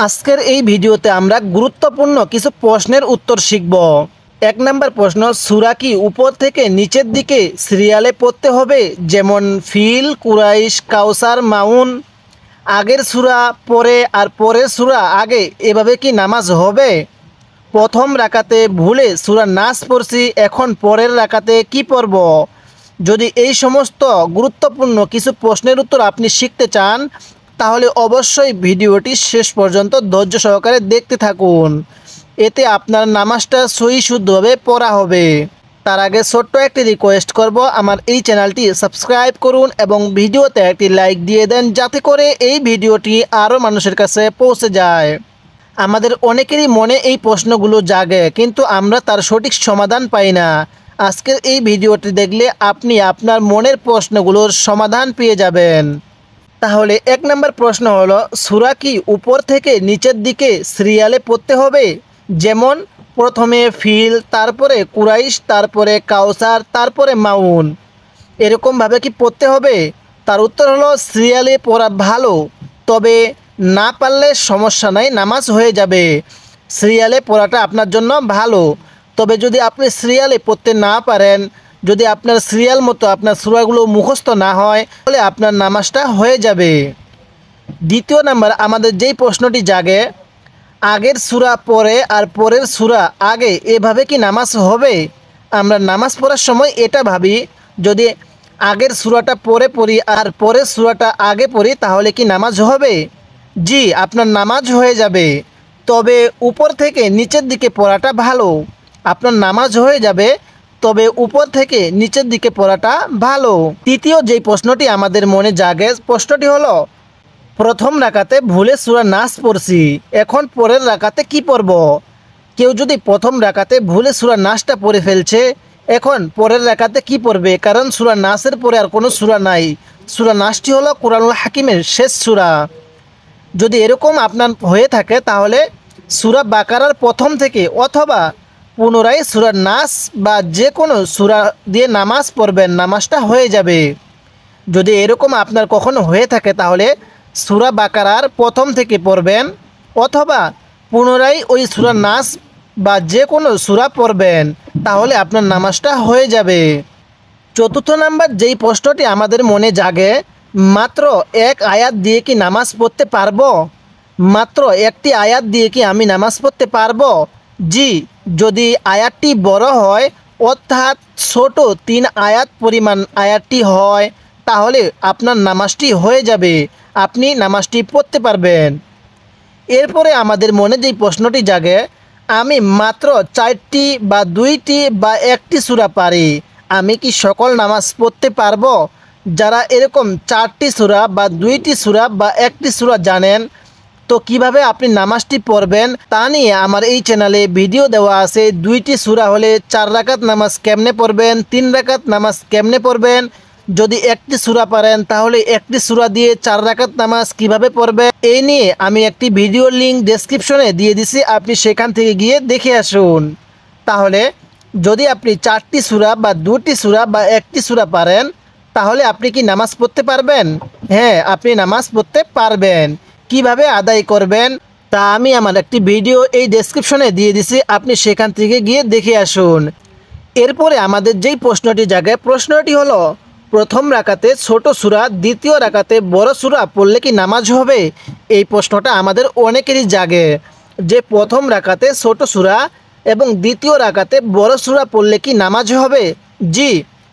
আজকের এই ভিডিওতে আমরা গুরুত্বপূর্ণ কিছু প্রশ্নের উত্তর শিখব। 1 নম্বর প্রশ্ন, সূরা কি উপর থেকে নিচের দিকে সিরিয়ালে পড়তে হবে? যেমন ফিল, কুরাইশ, কাউসার, মাউন। আগের সূরা পরে আর পরের সূরা আগে, এভাবে কি নামাজ হবে? প্রথম রাকাতে ভুলে সূরা নাস পড়ছি, এখন পরের রাকাতে কি পড়ব? যদি এই সমস্ত গুরুত্বপূর্ণ কিছু প্রশ্নের উত্তর আপনি শিখতে চান, তাহলে অবশ্যই ভিডিওটি শেষ পর্যন্ত ধৈর্য সহকারে দেখতে থাকুন। এতে আপনার নামাজটা সহি শুদ্ধভাবে পড়া হবে। তার আগে ছোট্ট একটি রিকোয়েস্ট করব, আমার এই চ্যানেলটি সাবস্ক্রাইব করুন এবং ভিডিওতে একটি লাইক দিয়ে দেন, যাতে করে এই ভিডিওটি আরও মানুষের কাছে পৌঁছে যায়। আমাদের অনেকেরই মনে এই প্রশ্নগুলো জাগে, কিন্তু আমরা তার সঠিক সমাধান পাই না। আজকের এই ভিডিওটি দেখলে আপনি আপনার মনের প্রশ্নগুলোর সমাধান পেয়ে যাবেন। তাহলে 1 নম্বর প্রশ্ন হলো, সূরা কি উপর থেকে নিচের দিকে সিরিয়ালে পড়তে হবে? যেমন প্রথমে ফিল, তারপরে কুরাইশ, তারপরে কাউসার, তারপরে মাউন। এরকমভাবে কি পড়তে হবে? তার উত্তর হলো সিরিয়ালে পড়া ভালো, তবে না পারলে সমস্যা নাই, নামাজ হয়ে যাবে। সিরিয়ালে পড়াটা আপনার জন্য ভালো, তবে যদি আপনি সিরিয়ালে পড়তে না পারেন, যদি আপনার সিরিয়াল মতো আপনার সূরাগুলো মুখস্থ না হয়, তাহলে আপনার নামাজটা হয়ে যাবে। দ্বিতীয় নাম্বার, আমাদের যেই প্রশ্নটি জাগে, আগের সূরা পরে আর পরের সূরা আগে, এভাবে কি নামাজ হবে? আমরা নামাজ পড়ার সময় এটা ভাবি, যদি আগের সূরাটা পরে পড়ি আর পরের সূরাটা আগে পড়ি, তাহলে কি নামাজ হবে? জি, আপনার নামাজ হয়ে যাবে, তবে উপর থেকে নিচের দিকে পড়াটা ভালো। আপনার নামাজ হয়ে যাবে, তবে উপর থেকে নিচের দিকে পড়াটা ভালো। তৃতীয় যেই প্রশ্নটি আমাদের মনে জাগে, প্রশ্নটি হলো, প্রথম রাকাতে ভুলে সূরা নাস পড়ছি, এখন পরের রাকাতে কি পড়ব? কেউ যদি প্রথম রাকাতে ভুলে সূরা নাসটা পড়ে ফেলছে, এখন পরের রাকাতে কি পড়বে? কারণ সূরা নাসের পরে আর কোনো সূরা নাই। সূরা নাসটি হলো কুরআনুল হাকিমের শেষ সূরা। যদি এরকম আপনার হয়ে থাকে, তাহলে সূরা বাকারার প্রথম থেকে অথবা পুনরায় সূরা নাস বা যে কোনো সূরা দিয়ে নামাজ পড়বেন, নামাজটা হয়ে যাবে। যদি এরকম আপনার কখনো হয়ে থাকে, তাহলে সূরা বাকারার প্রথম থেকে পড়বেন অথবা পুনরায় ওই সূরা নাস বা যে কোনো সূরা পড়বেন, তাহলে আপনার নামাজটা হয়ে যাবে। চতুর্থ নাম্বার যেই প্রশ্নটি আমাদের মনে জাগে, মাত্র এক আয়াত দিয়ে কি নামাজ পড়তে পারবো? মাত্র একটি আয়াত দিয়ে কি আমি নামাজ পড়তে পারবো? জি, যদি আয়াতটি বড় হয়, অর্থাৎ ছোট 3 আয়াত পরিমাণ আয়াতটি হয়, তাহলে আপনার নামাজটি হয়ে যাবে, আপনি নামাজটি পড়তে পারবেন। এরপরে আমাদের মনে যেই প্রশ্নটি জাগে, আমি মাত্র 4টি বা 2টি বা 1টি সূরা পারি, আমি কি সকল নামাজ পড়তে পারবো? যারা এরকম 4টি সূরা বা 2টি সূরা বা 1টি সূরা জানেন, তো কিভাবে আপনি নামাজটি পড়বেন তা নিয়ে আমার এই চ্যানেলে ভিডিও দেওয়া আছে। 2টি সূরা হলে 4 রাকাত নামাজ কেমনে পড়বেন, 3 রাকাত নামাজ কেমনে পড়বেন। যদি 1টি সূরা পারেন, তাহলে 1টি সূরা দিয়ে 4 রাকাত নামাজ কিভাবে পড়বেন, এই নিয়ে আমি একটি ভিডিও লিংক ডেসক্রিপশনে দিয়ে দিছি, আপনি সেখান থেকে গিয়ে দেখে আসুন। তাহলে যদি আপনি 4টি সূরা বা 2টি সূরা বা 1টি সূরা পারেন, তাহলে আপনি কি নামাজ পড়তে পারবেন? হ্যাঁ, আপনি নামাজ পড়তে পারবেন। কিভাবে আদায় করবেন তা আমি আমার একটি ভিডিও এই ডেসক্রিপশনে দিয়ে দিছি, আপনি সেখান থেকে গিয়ে দেখে আসুন। এরপরে আমাদের যেই প্রশ্নটি জাগে, প্রশ্নটি হলো, প্রথম রাকাতে ছোট সূরা, দ্বিতীয় রাকাতে বড় সূরা পড়লে কি নামাজ হবে? এই প্রশ্নটা আমাদের অনেকেরই জাগে, যে প্রথম রাকাতে ছোট সূরা এবং দ্বিতীয় রাকাতে বড় সূরা পড়লে কি নামাজ হবে? জি,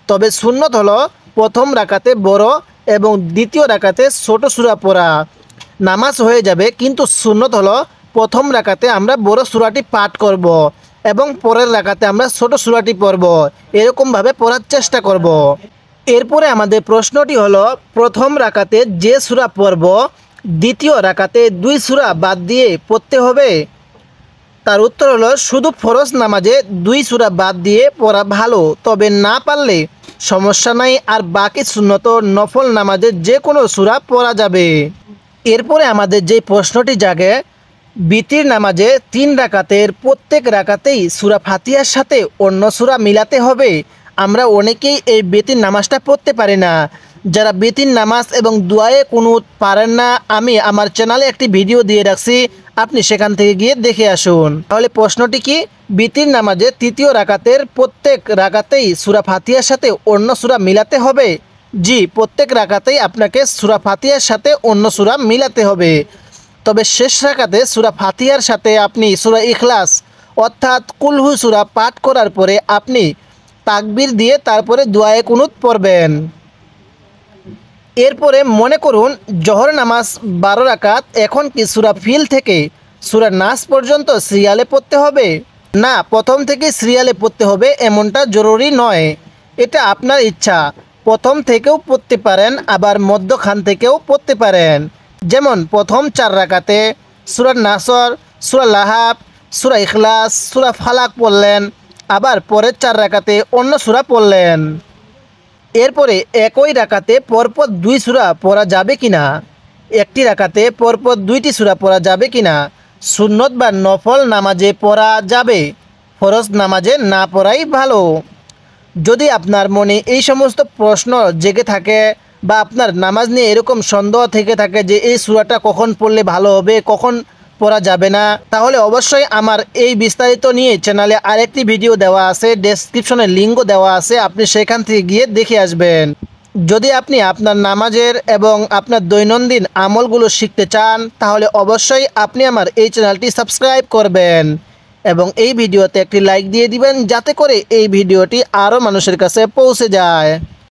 তবে সুন্নত হলো প্রথম রাকাতে বড় এবং দ্বিতীয় রাকাতে ছোট সূরা পড়া, নামাজ হয়ে যাবে। কিন্তু সুন্নত হলো প্রথম রাকাতে আমরা বড় সূরাটি পাঠ করব এবং পরের রাকাতে আমরা ছোট সূরাটি পড়ব, এরকমভাবে পড়ার চেষ্টা করব। এরপরে আমাদের প্রশ্নটি হলো, প্রথম রাকাতে যে সূরা পড়ব, দ্বিতীয় রাকাতে 2 সূরা বাদ দিয়ে পড়তে হবে? তার উত্তর হলো, শুধু ফরজ নামাজে 2 সূরা বাদ দিয়ে পড়া ভালো, তবে না পারলে সমস্যা নাই, আর বাকি সুন্নত নফল নামাজে যে কোনো সূরা পড়া যাবে। এরপরে আমাদের যে প্রশ্নটি জাগে, বিতির নামাজে 3 রাকাতের প্রত্যেক রাকাতেই সূরা ফাতিহার সাথে অন্য সূরা মিলাতে হবে। আমরা অনেকেই এই বিতির নামাজটা পড়তে পারি না, যারা বিতির নামাজ এবং দোয়ায়ে কুনুত পারেন না, আমি আমার চ্যানেলে একটি ভিডিও দিয়ে রাখছি, আপনি সেখান থেকে গিয়ে দেখে আসুন। তাহলে প্রশ্নটি কি? বিতির নামাজে তৃতীয় রাকাতের প্রত্যেক রাকাতেই সূরা ফাতিহার সাথে অন্য সূরা মিলাতে হবে? জি, প্রত্যেক রাকাতেই আপনাকে সূরা ফাতিহার সাথে অন্য সূরা মিলাতে হবে। তবে শেষ রাকাতে সূরা ফাতিহার সাথে আপনি সূরা ইখলাস অর্থাৎ কুলহু সূরা পাঠ করার পরে আপনি তাকবীর দিয়ে তারপরে দোয়ায়ে কুনুত পড়বেন। এরপরে মনে করুন জোহর নামাজ 12 রাকাত, এখন কি সূরা ফিল থেকে সূরা নাস পর্যন্ত সিরিয়ালে পড়তে হবে? না, প্রথম থেকে সিরিয়ালে পড়তে হবে এমনটা জরুরি নয়, এটা আপনার ইচ্ছা। প্রথম থেকেও পড়তে পারেন, আবার মধ্যখান থেকেও পড়তে পারেন। যেমন প্রথম 4 রাকাতে সূরা নাসর, সূরা লাহাব, সূরা ইখলাস, সূরা ফালাক পড়লেন, আবার পরের 4 রাকাতে অন্য সূরা পড়লেন। এরপরে একই রাকাতে পরপর 2 সূরা পড়া যাবে কিনা, একটি রাকাতে পরপর 2টি সূরা পড়া যাবে কিনা, সুন্নত বা নফল নামাজে পড়া যাবে, ফরজ নামাজে না পড়াই ভালো। যদি আপনার মনে এই সমস্ত প্রশ্ন জেগে থাকে বা আপনার নামাজ নিয়ে এরকম সন্দেহ থেকে থাকে যে এই সূরাটা কখন পড়লে ভালো হবে, কখন পড়া যাবে না, তাহলে অবশ্যই আমার এই বিস্তারিত নিয়ে চ্যানেলে আরেকটি ভিডিও দেওয়া আছে, ডেসক্রিপশনে লিঙ্কও দেওয়া আছে, আপনি সেখান থেকে গিয়ে দেখে আসবেন। যদি আপনি আপনার নামাজের এবং আপনার দৈনন্দিন আমলগুলো শিখতে চান, তাহলে অবশ্যই আপনি আমার এই চ্যানেলটি সাবস্ক্রাইব করবেন এবং এই ভিডিওতে একটি লাইক দিয়ে দিবেন, যাতে করে এই ভিডিওটি আরও মানুষের কাছে পৌঁছে যায়।